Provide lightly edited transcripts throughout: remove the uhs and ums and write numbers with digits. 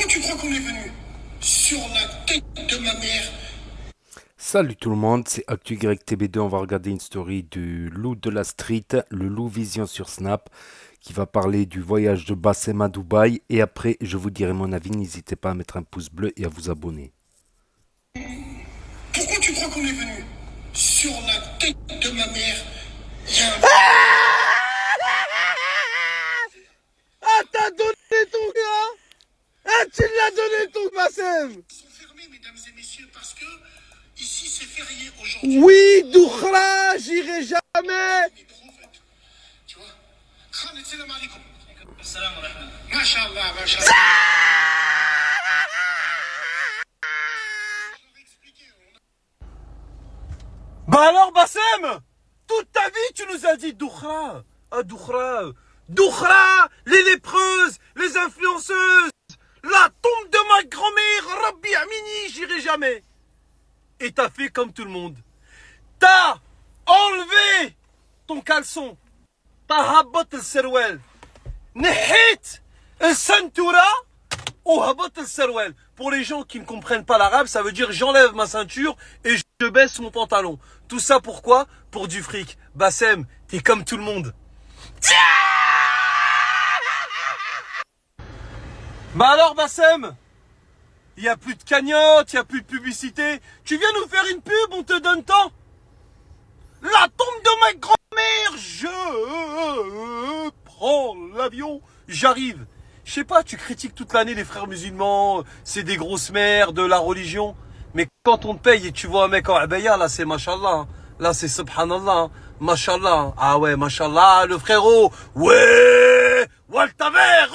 tu crois qu'on est venu? Sur la tête de ma mère. Salut tout le monde, c'est ActuYTB2. On va regarder une story du loup de la street, le loup vision sur Snap, qui va parler du voyage de Bassem à Dubaï. Et après, je vous dirai mon avis. N'hésitez pas à mettre un pouce bleu et à vous abonner. Pourquoi tu crois qu'on est venu? Sur la tête de ma mère. Il y a un... Ah, t'as donné ton gars. Ah, tu l'as donné ton Bassem. Ils sont fermés, mesdames et messieurs, parce que ici c'est férié aujourd'hui. Oui, Doukhla, j'irai jamais. Mais prophète, tu vois. Khaled, salam alaikum. Salam alaikum. Mashallah, mashallah. Bah alors, Bassem, toute ta vie, tu nous as dit Doukhla. Ah, Doukhla. Doukhla, les lépreuses, les influenceuses, la tombe de ma grand-mère, Rabbi Amini, j'irai jamais. Et t'as fait comme tout le monde. T'as enlevé ton caleçon. T'as rabat le serwel. Nehit le santura ou rabat le serwel. Pour les gens qui ne comprennent pas l'arabe, ça veut dire j'enlève ma ceinture et je baisse mon pantalon. Tout ça pourquoi? Pour du fric. Bassem, t'es comme tout le monde. Bah alors Bassem, il n'y a plus de cagnotte, il n'y a plus de publicité. Tu viens nous faire une pub, on te donne tant. La tombe de ma grand-mère, je prends l'avion, j'arrive. Je sais pas, tu critiques toute l'année les frères musulmans, c'est des grosses merdes, la religion. Mais quand on te paye et tu vois un mec en abaya, là c'est mashallah. Hein. Là c'est subhanallah. Hein. Mashallah. Ah ouais, mashallah, le frérot. Ouais, Waltaver.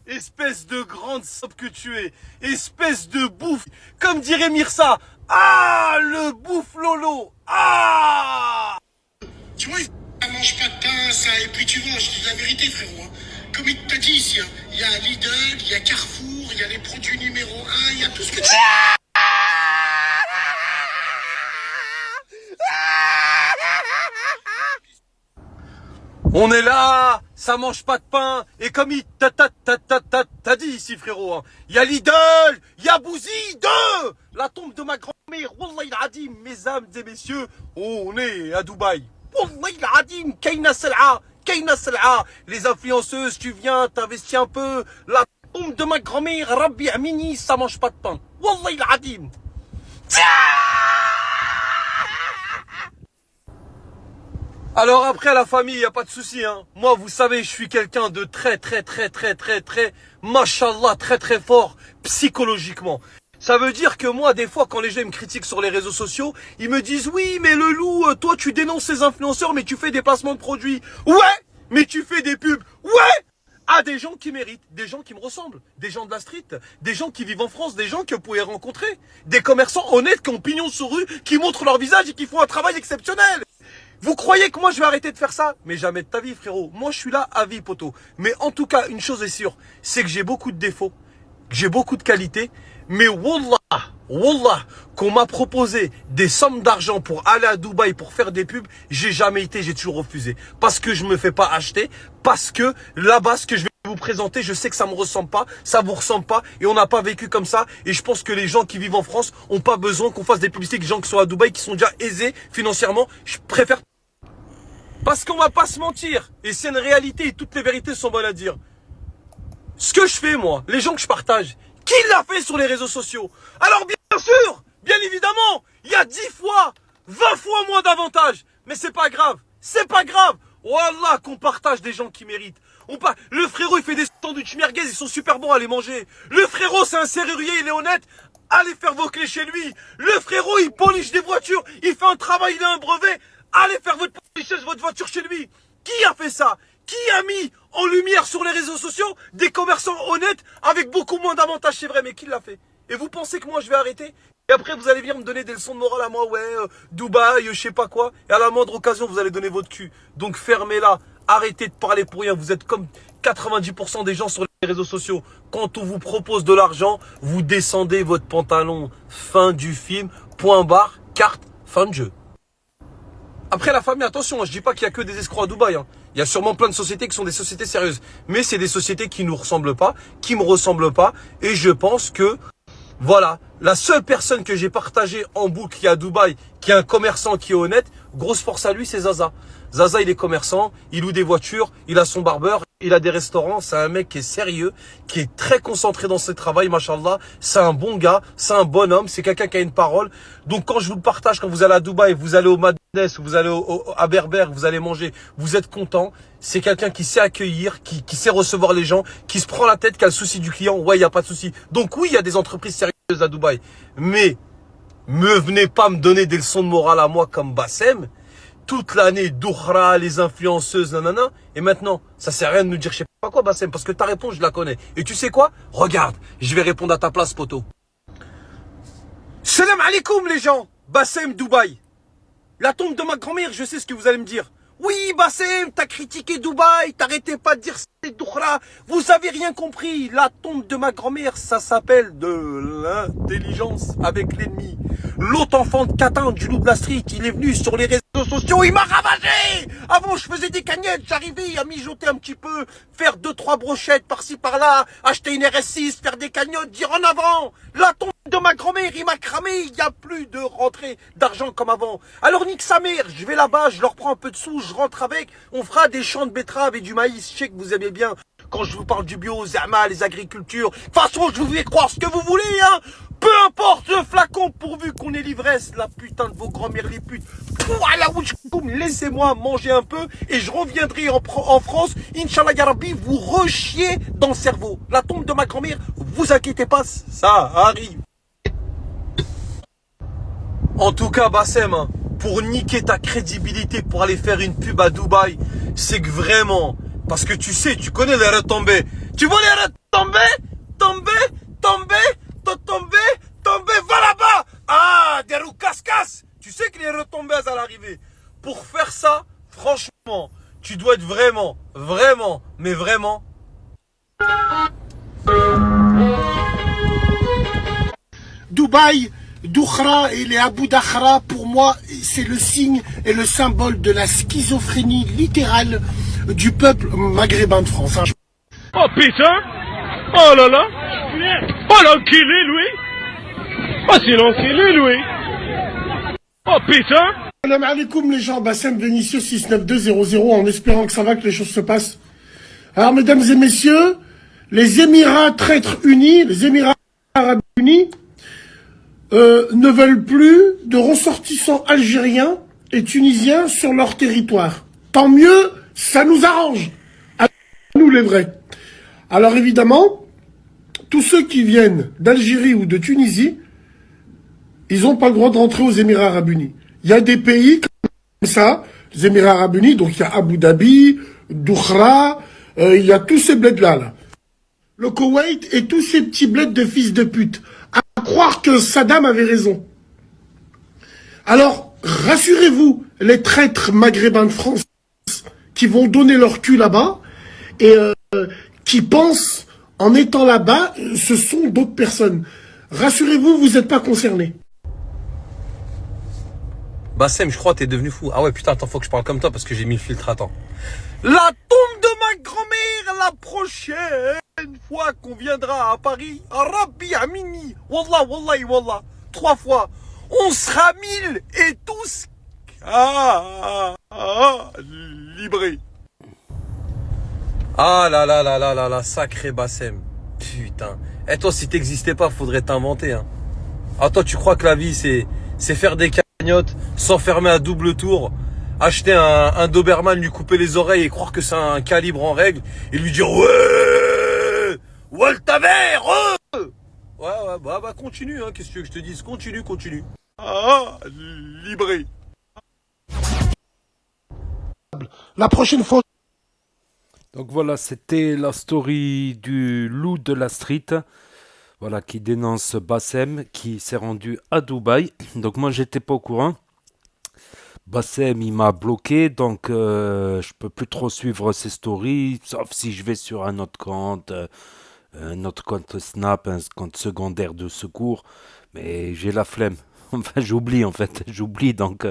Espèce de grande sope que tu es. Espèce de bouffe. Comme dirait Mirsa. Ah, le bouffe lolo. Ah. Tu vois, ça mange pas de pain, ça. Et puis tu vois, je dis la vérité, frérot. Hein. Comme il t'a dit ici, hein, il y a Lidl, il y a Carrefour, il y a les produits numéro 1, il y a tout ce que tu... On est là, ça mange pas de pain. Et comme il t'a dit ici, frérot, hein, il y a Lidl, il y a Bouzy 2, la tombe de ma grand-mère. Wallahi al-Adim, mes âmes et messieurs, on est à Dubaï. Wallahi al-Adim, Kayna Sel'a, Kayna Sel'a. Les influenceuses, tu viens, t'investis un peu. La tombe de ma grand-mère, Rabbi Amini, ça mange pas de pain. Wallahi al-Adim. Alors après la famille, il n'y a pas de souci. Hein. Moi, vous savez, je suis quelqu'un de très, machallah, très fort psychologiquement. Ça veut dire que moi, des fois, quand les gens me critiquent sur les réseaux sociaux, ils me disent, oui, mais le loup, toi, tu dénonces ces influenceurs, mais tu fais des placements de produits. Ouais, mais tu fais des pubs. Ouais, à des gens qui méritent, des gens qui me ressemblent, des gens de la street, des gens qui vivent en France, des gens que vous pouvez rencontrer, des commerçants honnêtes qui ont pignon sur rue, qui montrent leur visage et qui font un travail exceptionnel. Vous croyez que moi je vais arrêter de faire ça? Mais jamais de ta vie, frérot. Moi je suis là à vie, poteau. Mais en tout cas, une chose est sûre, c'est que j'ai beaucoup de défauts, que j'ai beaucoup de qualités. Mais wallah, qu'on m'a proposé des sommes d'argent pour aller à Dubaï pour faire des pubs, j'ai jamais été, j'ai toujours refusé. Parce que je me fais pas acheter, parce que là-bas, ce que je vais vous présenter, je sais que ça me ressemble pas, ça vous ressemble pas, et on n'a pas vécu comme ça. Et je pense que les gens qui vivent en France ont pas besoin qu'on fasse des publicités avec des gens qui sont à Dubaï, qui sont déjà aisés financièrement. Je préfère. Parce qu'on va pas se mentir, et c'est une réalité, et toutes les vérités sont bonnes à dire. Ce que je fais, moi, les gens que je partage, qui l'a fait sur les réseaux sociaux? Alors bien sûr, bien évidemment, il y a 10 fois, 20 fois moins d'avantages. Mais c'est pas grave, c'est pas grave. Wallah qu'on partage des gens qui méritent. Le frérot, il fait des sandwichs merguez, ils sont super bons à les manger. Le frérot, c'est un serrurier, il est honnête. Allez faire vos clés chez lui. Le frérot, il polish des voitures, il fait un travail, il a un brevet. Allez faire votre polichage, votre voiture chez lui. Qui a fait ça? Qui a mis en lumière sur les réseaux sociaux des commerçants honnêtes avec beaucoup moins d'avantages? C'est vrai, mais qui l'a fait? Et vous pensez que moi je vais arrêter? Et après vous allez venir me donner des leçons de morale à moi, ouais, Dubaï, je sais pas quoi. Et à la moindre occasion vous allez donner votre cul. Donc fermez-la, arrêtez de parler pour rien. Vous êtes comme 90% des gens sur les réseaux sociaux. Quand on vous propose de l'argent, vous descendez votre pantalon. Fin du film, point barre, carte, fin de jeu. Après la famille, attention, je dis pas qu'il y a que des escrocs à Dubaï. Hein. Il y a sûrement plein de sociétés qui sont des sociétés sérieuses. Mais c'est des sociétés qui nous ressemblent pas, qui me ressemblent pas. Et je pense que, voilà, la seule personne que j'ai partagée en boucle qui est à Dubaï, qui est un commerçant qui est honnête, grosse force à lui, c'est Zaza. Zaza, il est commerçant, il loue des voitures, il a son barbeur, il a des restaurants. C'est un mec qui est sérieux, qui est très concentré dans ses travail, machallah. C'est un bon gars, c'est un bon homme, c'est quelqu'un qui a une parole. Donc quand je vous le partage, quand vous allez à Dubaï, vous allez au Madness, vous allez à Berber, vous allez manger, vous êtes content. C'est quelqu'un qui sait accueillir, qui sait recevoir les gens, qui se prend la tête, qui a le souci du client. Ouais, il n'y a pas de souci. Donc oui, il y a des entreprises sérieuses à Dubaï. Mais me venez pas me donner des leçons de morale à moi comme Bassem. Toute l'année, Doukhra, les influenceuses, nanana. Et maintenant, ça sert à rien de nous dire je sais pas quoi, Bassem, parce que ta réponse, je la connais. Et tu sais quoi? Regarde, je vais répondre à ta place, poto. Salam alaikum, les gens. Bassem, Dubaï. La tombe de ma grand-mère, je sais ce que vous allez me dire. Oui, Bassem, t'as critiqué Dubaï, t'arrêtais pas de dire c'est Doukhra. Vous avez rien compris. La tombe de ma grand-mère, ça s'appelle de l'intelligence avec l'ennemi. L'autre enfant de Catin du loup de la street, il est venu sur les réseaux sociaux, il m'a ravagé. Avant, je faisais des cagnettes, j'arrivais à mijoter un petit peu, faire 2-3 brochettes par-ci par-là, acheter une RS6, faire des cagnottes, dire en avant. La tombe de ma grand-mère, il m'a cramé, il n'y a plus de rentrée d'argent comme avant. Alors nique sa mère, je vais là-bas, je leur prends un peu de sous, je rentre avec, on fera des champs de betteraves et du maïs, je sais que vous aimez bien. Quand je vous parle du bio, Zama, les agricultures, de toute façon, je vous fais croire ce que vous voulez, hein. Peu importe le flacon, pourvu qu'on ait l'ivresse, la putain de vos grand-mères les putes. Laissez-moi manger un peu et je reviendrai en France. Inch'Allah Yarabi, vous rechiez dans le cerveau. La tombe de ma grand-mère, vous inquiétez pas, ça arrive. En tout cas, Bassem, hein, pour niquer ta crédibilité, pour aller faire une pub à Dubaï, c'est que vraiment, parce que tu sais, tu connais les retombées. Tu vois les retombées? Tomber, va là-bas. Ah, des roues casse-casse. Tu sais que les retombées allent arriver. Pour faire ça, franchement, tu dois être vraiment, mais vraiment. Dubaï, Doukhra et les Abu Dakhra, pour moi, c'est le signe et le symbole de la schizophrénie littérale du peuple maghrébin de France. Hein. Oh putain! Oh là là! Oh l'enculé lui! Oh c'est l'enculé lui! Oh putain! Salam alaikum les gens, Bassem Vénitieux 69200 en espérant que ça va, que les choses se passent. Alors mesdames et messieurs, les Émirats traîtres unis, les Émirats arabes unis, ne veulent plus de ressortissants algériens et tunisiens sur leur territoire. Tant mieux, ça nous arrange. À nous les vrais. Alors évidemment, tous ceux qui viennent d'Algérie ou de Tunisie, ils n'ont pas le droit de rentrer aux Émirats arabes unis. Il y a des pays comme ça, les Émirats arabes unis, donc il y a Abu Dhabi, Doukhra, il y a tous ces bleds-là. Là. Le Koweït et tous ces petits bleds de fils de pute. À croire que Saddam avait raison. Alors, rassurez-vous, les traîtres maghrébins de France qui vont donner leur cul là-bas et qui pensent, en étant là-bas, ce sont d'autres personnes. Rassurez-vous, vous n'êtes pas concernés. Bassem, je crois que t'es devenu fou. Ah ouais, putain, attends, faut que je parle comme toi parce que j'ai mis le filtre, attends. La tombe de ma grand-mère la prochaine fois qu'on viendra à Paris. Rabbi Amini. Wallah, wallahi, wallah. 3 fois. On sera 1000 et tous librés. Ah là là là là là là, sacré Bassem. Putain. Et toi, si t'existais pas, faudrait t'inventer, hein. Ah, toi, tu crois que la vie, c'est faire des cagnottes, s'enfermer à double tour, acheter un Doberman, lui couper les oreilles et croire que c'est un calibre en règle et lui dire ouais, Waltaver, ouais, bah continue, hein, qu'est-ce que tu veux que je te dise, continue. Ah, libré. La prochaine fois. Donc voilà, c'était la story du loup de la street. Voilà, qui dénonce Bassem, qui s'est rendu à Dubaï. Donc moi, j'étais pas au courant. Bassem, il m'a bloqué, donc je peux plus trop suivre ses stories, sauf si je vais sur un autre compte Snap, un compte secondaire de secours. Mais j'ai la flemme. Enfin, j'oublie en fait, j'oublie donc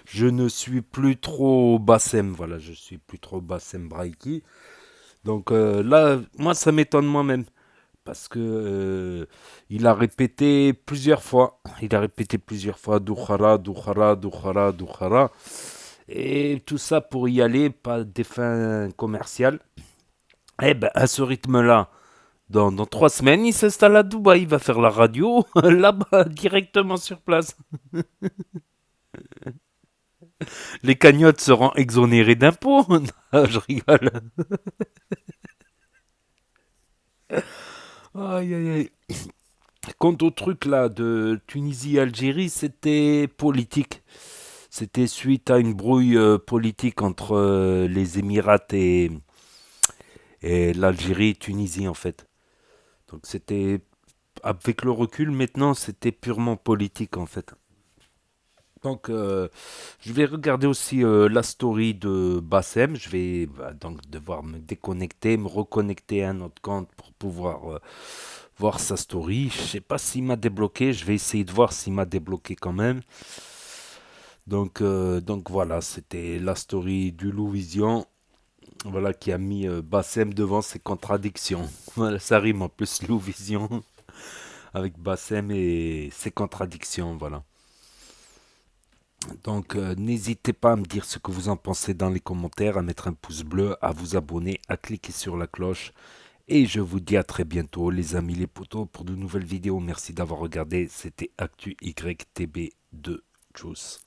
je ne suis plus trop Bassem, voilà, je suis plus trop Bassem Braiki. Donc là, moi ça m'étonne moi-même parce que il a répété plusieurs fois, Doukhara, Doukhara, Doukhara, Doukhara, et tout ça pour y aller, pas des fins commerciales. Eh ben, à ce rythme-là, dans 3 semaines, il s'installe à Dubaï, il va faire la radio là-bas, directement sur place. Les cagnottes seront exonérées d'impôts. Non, je rigole. Aïe, aïe, aïe. Quant au truc là de Tunisie-Algérie, c'était politique. C'était suite à une brouille politique entre les Émirats et l'Algérie et Tunisie en fait. Donc c'était, avec le recul maintenant, c'était purement politique en fait. Donc, je vais regarder aussi la story de Bassem. Je vais donc devoir me déconnecter, me reconnecter à un autre compte pour pouvoir voir sa story. Je sais pas s'il m'a débloqué. Je vais essayer de voir s'il m'a débloqué quand même. Donc voilà, c'était la story du Lou Vision. Voilà, qui a mis Bassem devant ses contradictions. Voilà, ça rime en plus, Lou Vision, avec Bassem et ses contradictions. Voilà. Donc n'hésitez pas à me dire ce que vous en pensez dans les commentaires, à mettre un pouce bleu, à vous abonner, à cliquer sur la cloche. Et je vous dis à très bientôt les amis les potos pour de nouvelles vidéos. Merci d'avoir regardé, c'était Actu YTB2. Tchuss.